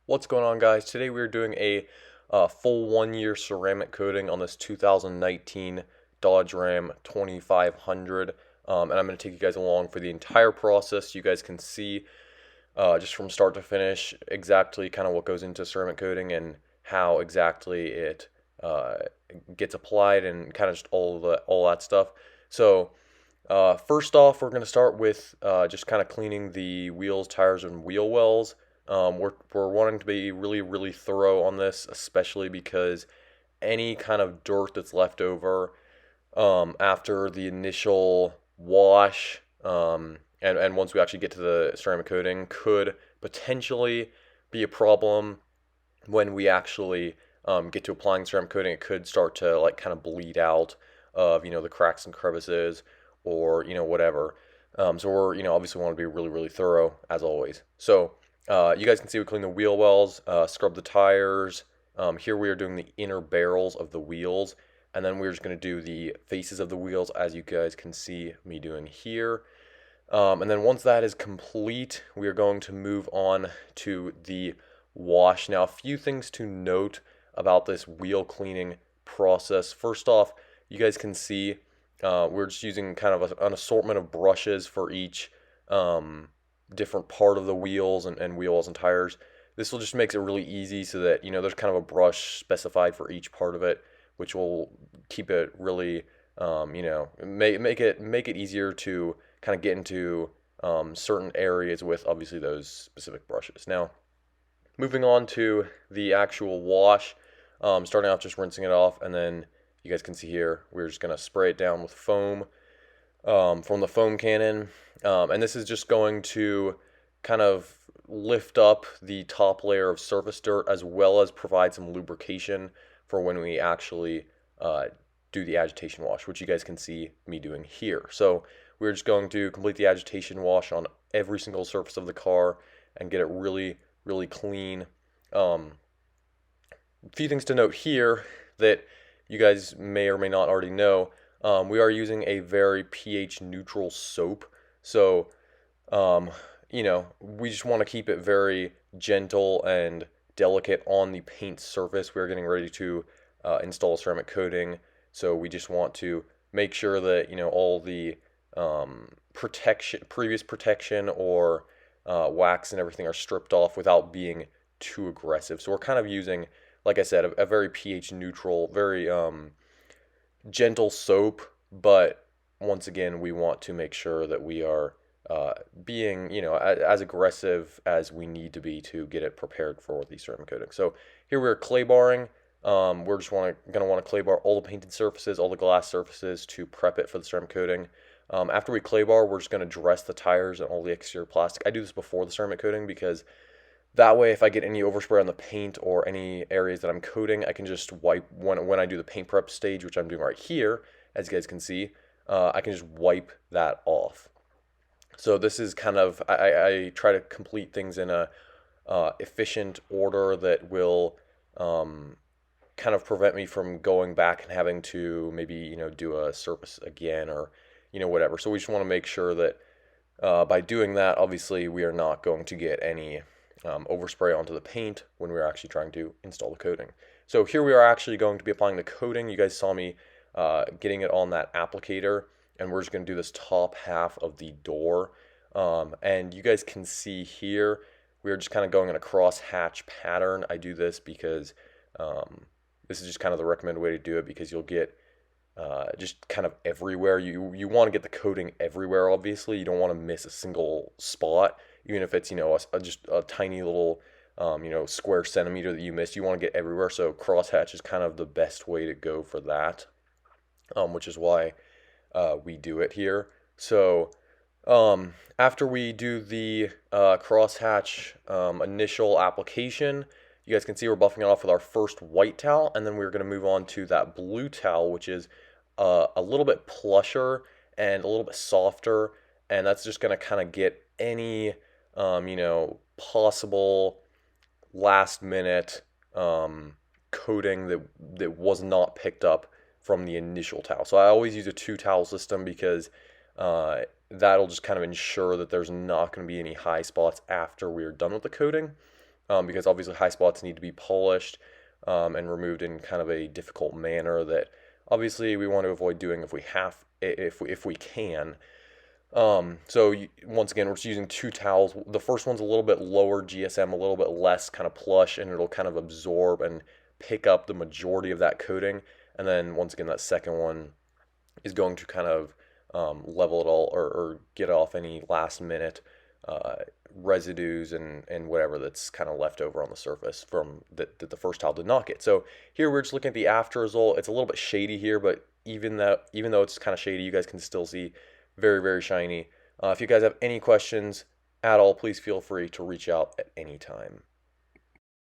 What's going on, guys? Today we're doing a full 1 year ceramic coating on this 2019 Dodge Ram 2500, and I'm going to take you guys along for the entire process. You guys can see just from start to finish exactly kind of what goes into ceramic coating and how exactly it gets applied and kind of just all that stuff. So first off, we're going to start with just kind of cleaning the wheels, tires, and wheel wells. We're wanting to be really thorough on this, especially because any kind of dirt that's left over after the initial wash and once we actually get to the ceramic coating could potentially be a problem when we actually get to applying ceramic coating. It could start to like kind of bleed out of the cracks and crevices or whatever. So we're obviously want to be really thorough as always. So you guys can see we clean the wheel wells, scrub the tires. Here we are doing the inner barrels of the wheels, and then we're just going to do the faces of the wheels as you guys can see me doing here. And then once that is complete, we are going to move on to the wash. Now, a few things to note about this wheel cleaning process. First off, you guys can see we're just using kind of an assortment of brushes for each different part of the wheels and wheels and tires. This will just makes it really easy so that there's kind of a brush specified for each part of it, which will keep it really make it easier to kind of get into certain areas with obviously those specific brushes. Now, moving on to the actual wash, starting off just rinsing it off, and then you guys can see here we're just going to spray it down with foam from the foam cannon, and this is just going to kind of lift up the top layer of surface dirt as well as provide some lubrication for when we actually do the agitation wash, which you guys can see me doing here. So we're just going to complete the agitation wash on every single surface of the car and get it really clean. A few things to note here that you guys may or may not already know. We are using a very pH neutral soap. So, we just want to keep it very gentle and delicate on the paint surface. We're getting ready to install ceramic coating. So we just want to make sure that, all the previous protection or wax and everything are stripped off without being too aggressive. So we're kind of using, like I said, a very pH neutral, very gentle soap, but once again, we want to make sure that we are being, as aggressive as we need to be to get it prepared for the ceramic coating. So here we're clay barring. We're just going to want to clay bar all the painted surfaces, all the glass surfaces to prep it for the ceramic coating. After we clay bar, we're just going to dress the tires and all the exterior plastic. I do this before the ceramic coating because that way, if I get any overspray on the paint or any areas that I'm coating, I can just wipe when I do the paint prep stage, which I'm doing right here, as you guys can see, I can just wipe that off. So this is kind of, I try to complete things in a efficient order that will kind of prevent me from going back and having to maybe, do a surface again or, whatever. So we just want to make sure that by doing that, obviously, we are not going to get any overspray onto the paint when we're actually trying to install the coating. So here we are actually going to be applying the coating. You guys saw me getting it on that applicator, and we're just going to do this top half of the door. And you guys can see here, we're just kind of going in a cross hatch pattern. I do this because this is just kind of the recommended way to do it because you'll get just kind of everywhere. You want to get the coating everywhere, obviously. You don't want to miss a single spot, even if it's, just a tiny little, square centimeter that you missed. You want to get everywhere. So crosshatch is kind of the best way to go for that, which is why we do it here. So after we do the crosshatch initial application, you guys can see we're buffing it off with our first white towel, and then we're going to move on to that blue towel, which is a little bit plusher and a little bit softer, and that's just going to kind of get any possible last minute coating that was not picked up from the initial towel. So I always use a 2 towel system because that'll just kind of ensure that there's not going to be any high spots after we're done with the coating. because obviously high spots need to be polished and removed in kind of a difficult manner that obviously we want to avoid doing if we can. Once again, we're just using two towels. The first one's a little bit lower GSM, a little bit less kind of plush, and it'll kind of absorb and pick up the majority of that coating. And then once again, that second one is going to kind of level it all or get off any last minute uh, residues and whatever that's kind of left over on the surface from that the first tile did not get. So here we're just looking at the after result. It's a little bit shady here, but even though it's kind of shady, you guys can still see very, very shiny. If you guys have any questions at all, please feel free to reach out at any time.